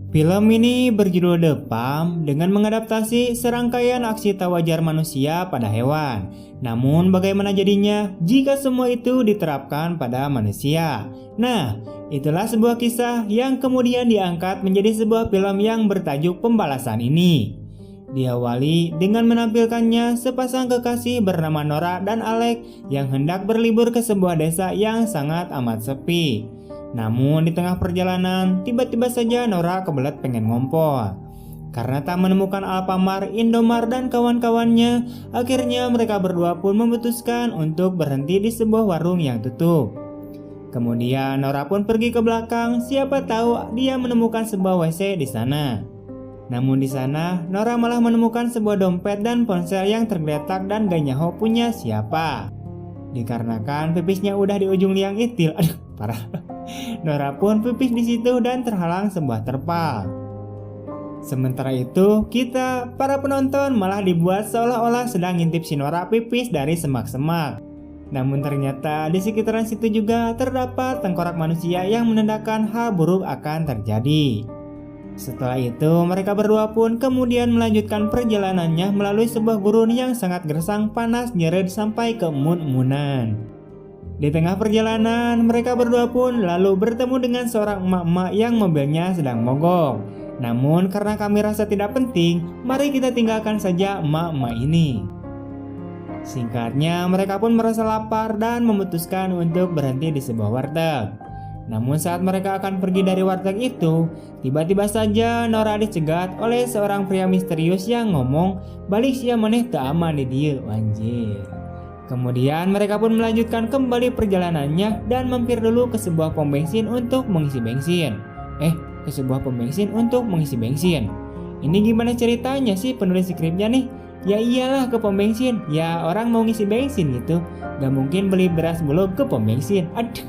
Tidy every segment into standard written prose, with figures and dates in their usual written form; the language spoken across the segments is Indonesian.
Film ini berjudul The Palm dengan mengadaptasi serangkaian aksi tak wajar manusia pada hewan. Namun bagaimana jadinya jika semua itu diterapkan pada manusia? Nah, itulah sebuah kisah yang kemudian diangkat menjadi sebuah film yang bertajuk Pembalasan ini. Diawali dengan menampilkannya sepasang kekasih bernama Nora dan Alex yang hendak berlibur ke sebuah desa yang sangat amat sepi. Namun di tengah perjalanan, tiba-tiba saja Nora kebelet pengen ngompol. Karena tak menemukan Alfamart, Indomart, dan kawan-kawannya, akhirnya mereka berdua pun memutuskan untuk berhenti di sebuah warung yang tutup. Kemudian Nora pun pergi ke belakang, siapa tahu dia menemukan sebuah WC di sana. Namun di sana, Nora malah menemukan sebuah dompet dan ponsel yang tergeletak dan gak nyaho punya siapa. Dikarenakan pipisnya udah di ujung liang itil, aduh parah. Nora pun pipis di situ dan terhalang sebuah terpal. Sementara itu, kita para penonton malah dibuat seolah-olah sedang ngintip si Nora pipis dari semak-semak. Namun ternyata di sekitaran situ juga terdapat tengkorak manusia yang menandakan hal buruk akan terjadi. Setelah itu, mereka berdua pun kemudian melanjutkan perjalanannya melalui sebuah gurun yang sangat gersang, panas, nyeret sampai ke embun-embunan. Di tengah perjalanan, mereka berdua pun lalu bertemu dengan seorang emak-emak yang mobilnya sedang mogok. Namun karena kami rasa tidak penting, mari kita tinggalkan saja emak-emak ini. Singkatnya, mereka pun merasa lapar dan memutuskan untuk berhenti di sebuah warteg. Namun saat mereka akan pergi dari warteg itu, tiba-tiba saja Nora dicegat oleh seorang pria misterius yang ngomong, "Balik sia maneh teu aman di dieu." Anjir. Kemudian mereka pun melanjutkan kembali perjalanannya dan mampir dulu ke sebuah pom bensin untuk mengisi bensin. Ke sebuah pom bensin untuk mengisi bensin. Ini gimana ceritanya sih penulis skripnya nih? Ya iyalah ke pom bensin, ya orang mau ngisi bensin gitu. Gak mungkin beli beras bulog ke pom bensin. Aduh.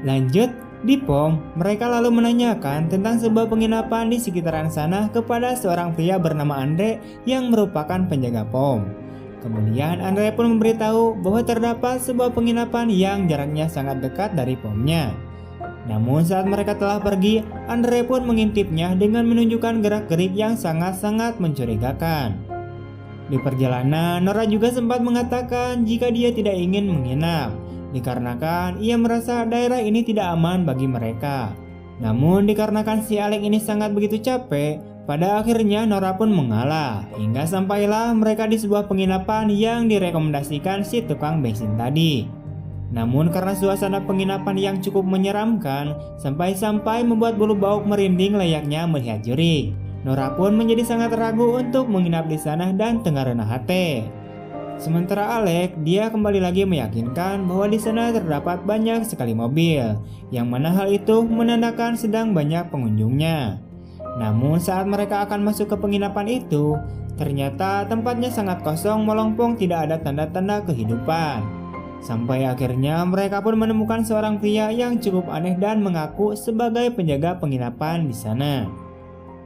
Lanjut, di pom, mereka lalu menanyakan tentang sebuah penginapan di sekitaran sana kepada seorang pria bernama Andre yang merupakan penjaga pom. Kemudian Andre pun memberitahu bahwa terdapat sebuah penginapan yang jaraknya sangat dekat dari pomnya. Namun saat mereka telah pergi, Andre pun mengintipnya dengan menunjukkan gerak-gerik yang sangat-sangat mencurigakan. Di perjalanan, Nora juga sempat mengatakan jika dia tidak ingin menginap, dikarenakan ia merasa daerah ini tidak aman bagi mereka. Namun dikarenakan si Alex ini sangat begitu capek, pada akhirnya Nora pun mengalah, hingga sampailah mereka di sebuah penginapan yang direkomendasikan si tukang bensin tadi. Namun karena suasana penginapan yang cukup menyeramkan, sampai-sampai membuat bulu bauk merinding layaknya melihat jurik, Nora pun menjadi sangat ragu untuk menginap di sana dan tengah renah hati. Sementara Alex, dia kembali lagi meyakinkan bahwa di sana terdapat banyak sekali mobil, yang mana hal itu menandakan sedang banyak pengunjungnya. Namun saat mereka akan masuk ke penginapan itu, ternyata tempatnya sangat kosong melompong, tidak ada tanda-tanda kehidupan. Sampai akhirnya mereka pun menemukan seorang pria yang cukup aneh dan mengaku sebagai penjaga penginapan di sana.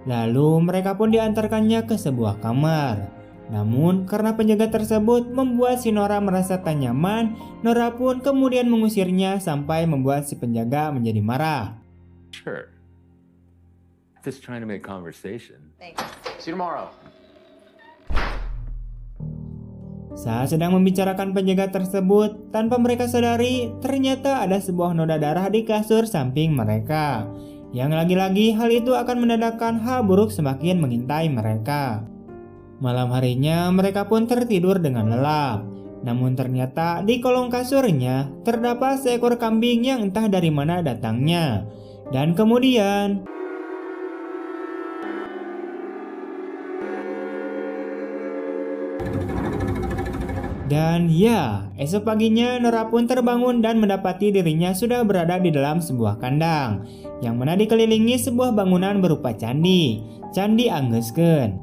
Lalu mereka pun diantarkannya ke sebuah kamar. Namun karena penjaga tersebut membuat si Nora merasa tak nyaman, Nora pun kemudian mengusirnya sampai membuat si penjaga menjadi marah. Sure. Just trying to make conversation. Thanks. See you tomorrow. Saat sedang membicarakan penjaga tersebut, tanpa mereka sadari, ternyata ada sebuah noda darah di kasur samping mereka. Yang lagi-lagi hal itu akan menandakan hal buruk semakin mengintai mereka. Malam harinya mereka pun tertidur dengan lelap. Namun ternyata di kolong kasurnya terdapat seekor kambing yang entah dari mana datangnya. Dan kemudian esok paginya Nora pun terbangun dan mendapati dirinya sudah berada di dalam sebuah kandang, yang mana dikelilingi sebuah bangunan berupa candi Anggeuskeun.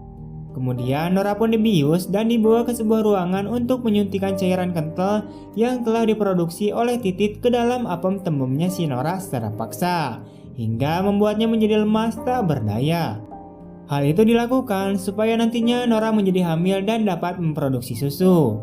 Kemudian Nora pun dibius dan dibawa ke sebuah ruangan untuk menyuntikkan cairan kental yang telah diproduksi oleh Titit ke dalam apem tembemnya si Nora secara paksa, hingga membuatnya menjadi lemas tak berdaya. Hal itu dilakukan supaya nantinya Nora menjadi hamil dan dapat memproduksi susu.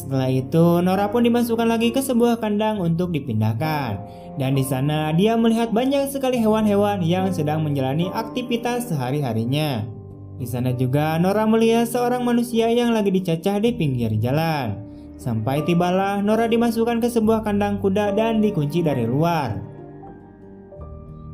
Setelah itu, Nora pun dimasukkan lagi ke sebuah kandang untuk dipindahkan. Dan di sana dia melihat banyak sekali hewan-hewan yang sedang menjalani aktivitas sehari-harinya. Di sana juga Nora melihat seorang manusia yang lagi dicacah di pinggir jalan. Sampai tibalah Nora dimasukkan ke sebuah kandang kuda dan dikunci dari luar.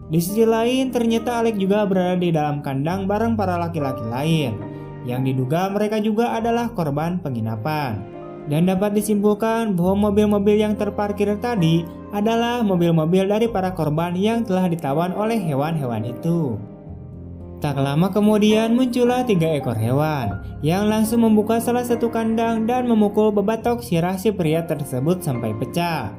Di sisi lain, ternyata Alex juga berada di dalam kandang bareng para laki-laki lain, yang diduga mereka juga adalah korban penginapan. Dan dapat disimpulkan bahwa mobil-mobil yang terparkir tadi adalah mobil-mobil dari para korban yang telah ditawan oleh hewan-hewan itu. Tak lama kemudian muncullah 3 ekor hewan yang langsung membuka salah satu kandang dan memukul bebatok sirah si pria tersebut sampai pecah.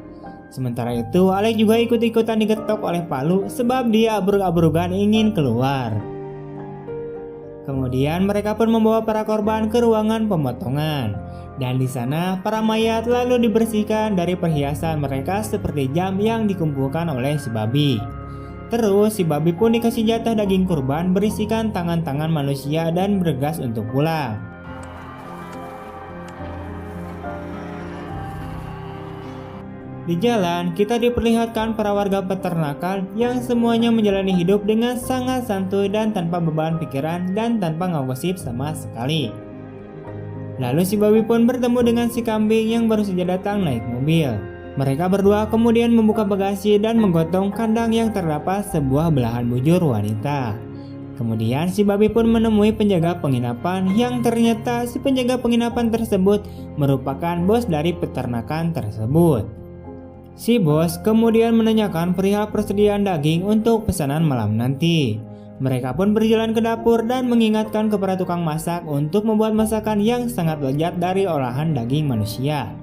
Sementara itu Alex juga ikut-ikutan digetok oleh Palu sebab dia abrug-abrugan ingin keluar. Kemudian mereka pun membawa para korban ke ruangan pemotongan. Dan di sana para mayat lalu dibersihkan dari perhiasan mereka seperti jam yang dikumpulkan oleh si babi. Terus si babi pun dikasih jatah daging kurban berisikan tangan-tangan manusia dan bergas untuk pulang. Di jalan kita diperlihatkan para warga peternakan yang semuanya menjalani hidup dengan sangat santuy dan tanpa beban pikiran dan tanpa ngegosip sama sekali. Lalu si babi pun bertemu dengan si kambing yang baru saja datang naik mobil. Mereka berdua kemudian membuka bagasi dan menggotong kandang yang terdapat sebuah belahan bujur wanita. Kemudian si babi pun menemui penjaga penginapan yang ternyata si penjaga penginapan tersebut merupakan bos dari peternakan tersebut. Si bos kemudian menanyakan perihal persediaan daging untuk pesanan malam nanti. Mereka pun berjalan ke dapur dan mengingatkan kepada tukang masak untuk membuat masakan yang sangat lezat dari olahan daging manusia.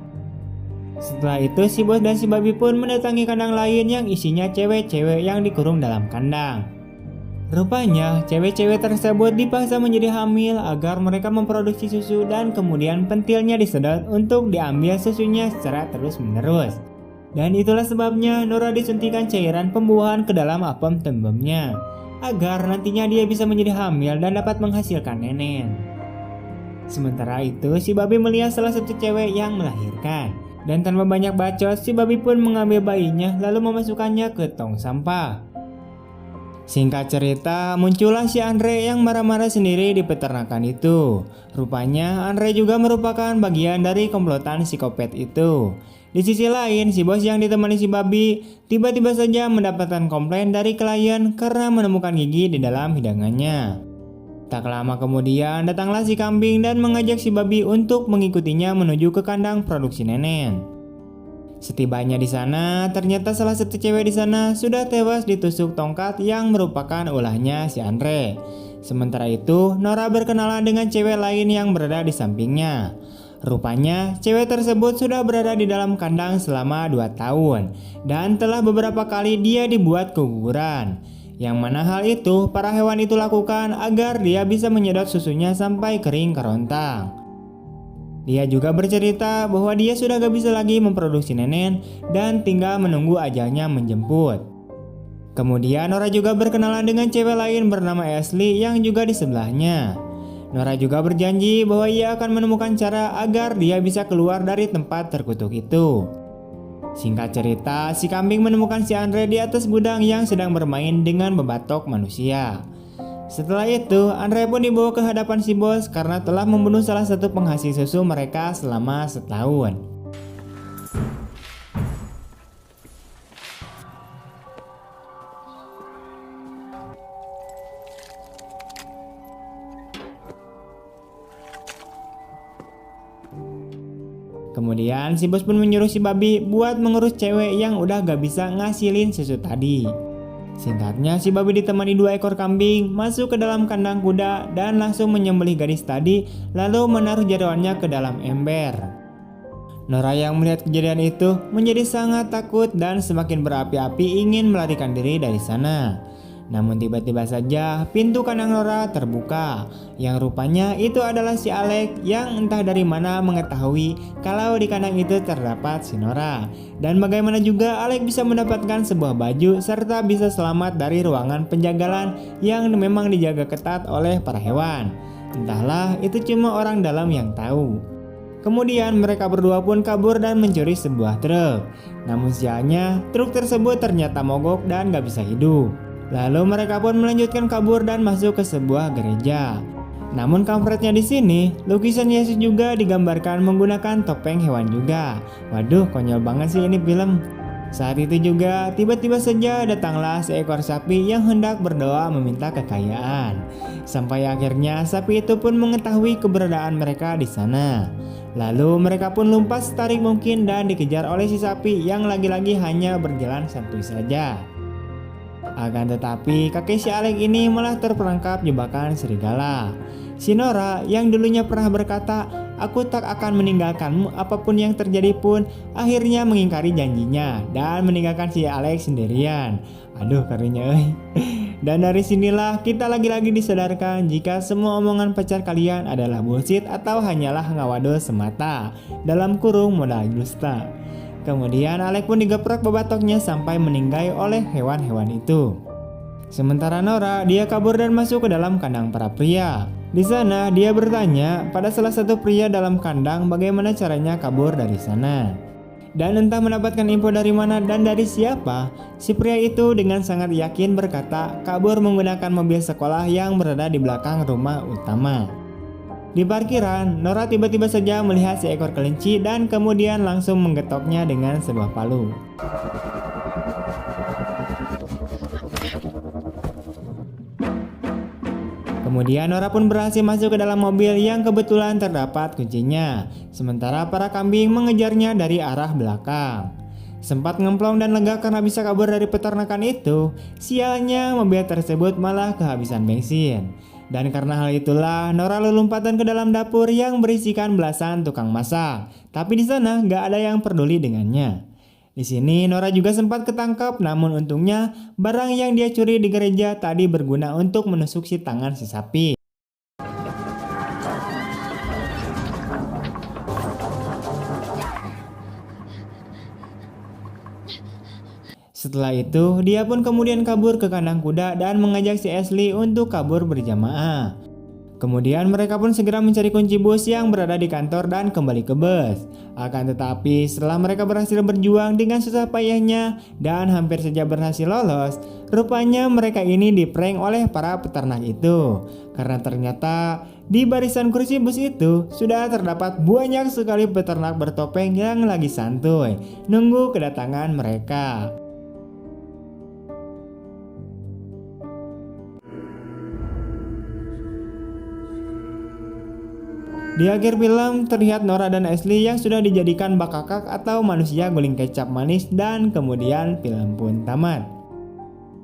Setelah itu si bos dan si babi pun mendatangi kandang lain yang isinya cewek-cewek yang dikurung dalam kandang. Rupanya cewek-cewek tersebut dipaksa menjadi hamil agar mereka memproduksi susu dan kemudian pentilnya disedot untuk diambil susunya secara terus-menerus. Dan itulah sebabnya Nora disuntikan cairan pembuahan ke dalam apem tembemnya agar nantinya dia bisa menjadi hamil dan dapat menghasilkan nenen. Sementara itu si babi melihat salah satu cewek yang melahirkan. Dan tanpa banyak bacot, si babi pun mengambil bayinya lalu memasukkannya ke tong sampah. Singkat cerita, muncullah si Andre yang marah-marah sendiri di peternakan itu. Rupanya Andre juga merupakan bagian dari komplotan psikopat itu. Di sisi lain, si bos yang ditemani si babi tiba-tiba saja mendapatkan komplain dari klien karena menemukan gigi di dalam hidangannya. Tak lama kemudian datanglah si kambing dan mengajak si babi untuk mengikutinya menuju ke kandang produksi nenen. Setibanya di sana, ternyata salah satu cewek di sana sudah tewas ditusuk tongkat yang merupakan ulahnya si Andre. Sementara itu, Nora berkenalan dengan cewek lain yang berada di sampingnya. Rupanya cewek tersebut sudah berada di dalam kandang selama 2 tahun dan telah beberapa kali dia dibuat keguguran. Yang mana hal itu para hewan itu lakukan agar dia bisa menyedot susunya sampai kering kerontang. Dia juga bercerita bahwa dia sudah gak bisa lagi memproduksi nenen dan tinggal menunggu ajalnya menjemput. Kemudian Nora juga berkenalan dengan cewek lain bernama Ashley yang juga di sebelahnya. Nora juga berjanji bahwa ia akan menemukan cara agar dia bisa keluar dari tempat terkutuk itu. Singkat cerita, si kambing menemukan si Andre di atas gudang yang sedang bermain dengan bebatok manusia. Setelah itu, Andre pun dibawa ke hadapan si bos karena telah membunuh salah satu penghasil susu mereka selama setahun. Kemudian si bos pun menyuruh si babi buat mengurus cewek yang udah gak bisa ngasilin susu tadi. Singkatnya si babi ditemani 2 ekor kambing masuk ke dalam kandang kuda dan langsung menyembelih gadis tadi lalu menaruh jeroannya ke dalam ember. Nora yang melihat kejadian itu menjadi sangat takut dan semakin berapi-api ingin melarikan diri dari sana. Namun tiba-tiba saja pintu kandang Nora terbuka, yang rupanya itu adalah si Alex yang entah dari mana mengetahui kalau di kandang itu terdapat si Nora. Dan bagaimana juga Alex bisa mendapatkan sebuah baju serta bisa selamat dari ruangan penjagalan yang memang dijaga ketat oleh para hewan. Entahlah, itu cuma orang dalam yang tahu. Kemudian mereka berdua pun kabur dan mencuri sebuah truk. Namun sialnya, truk tersebut ternyata mogok dan gak bisa hidup. Lalu mereka pun melanjutkan kabur dan masuk ke sebuah gereja. Namun kampretnya di sini, lukisan Yesus juga digambarkan menggunakan topeng hewan juga. Waduh, konyol banget sih ini film. Saat itu juga tiba-tiba saja datanglah seekor sapi yang hendak berdoa meminta kekayaan. Sampai akhirnya sapi itu pun mengetahui keberadaan mereka di sana. Lalu mereka pun lompat setarik mungkin dan dikejar oleh si sapi yang lagi-lagi hanya berjalan santuy saja. Akan tetapi kakek si Alek ini malah terperangkap jebakan serigala. Si Nora yang dulunya pernah berkata, "Aku tak akan meninggalkanmu apapun yang terjadi pun," akhirnya mengingkari janjinya dan meninggalkan si Alek sendirian. Aduh karunya euy. Dan dari sinilah kita lagi-lagi disadarkan jika semua omongan pacar kalian adalah bullshit atau hanyalah ngawado semata. Dalam kurung modal dusta. Kemudian Alek pun digeprek babatoknya sampai meninggal oleh hewan-hewan itu. Sementara Nora, dia kabur dan masuk ke dalam kandang para pria. Di sana dia bertanya pada salah satu pria dalam kandang bagaimana caranya kabur dari sana. Dan entah mendapatkan info dari mana dan dari siapa, si pria itu dengan sangat yakin berkata kabur menggunakan mobil sekolah yang berada di belakang rumah utama. Di parkiran, Nora tiba-tiba saja melihat seekor kelinci dan kemudian langsung menggetoknya dengan sebuah palu. Kemudian Nora pun berhasil masuk ke dalam mobil yang kebetulan terdapat kuncinya. Sementara para kambing mengejarnya dari arah belakang. Sempat ngemplong dan lega karena bisa kabur dari peternakan itu, sialnya mobil tersebut malah kehabisan bensin. Dan karena hal itulah Nora lompatan ke dalam dapur yang berisikan belasan tukang masak. Tapi di sana gak ada yang peduli dengannya. Di sini Nora juga sempat ketangkap, namun untungnya barang yang dia curi di gereja tadi berguna untuk menusuk si tangan si sapi. Setelah itu, dia pun kemudian kabur ke kandang kuda dan mengajak si Ashley untuk kabur berjamaah. Kemudian mereka pun segera mencari kunci bus yang berada di kantor dan kembali ke bus. Akan tetapi setelah mereka berhasil berjuang dengan susah payahnya dan hampir saja berhasil lolos, rupanya mereka ini diprank oleh para peternak itu. Karena ternyata di barisan kursi bus itu sudah terdapat banyak sekali peternak bertopeng yang lagi santuy nunggu kedatangan mereka. Di akhir film terlihat Nora dan Ashley yang sudah dijadikan bakakak atau manusia guling kecap manis dan kemudian film pun tamat.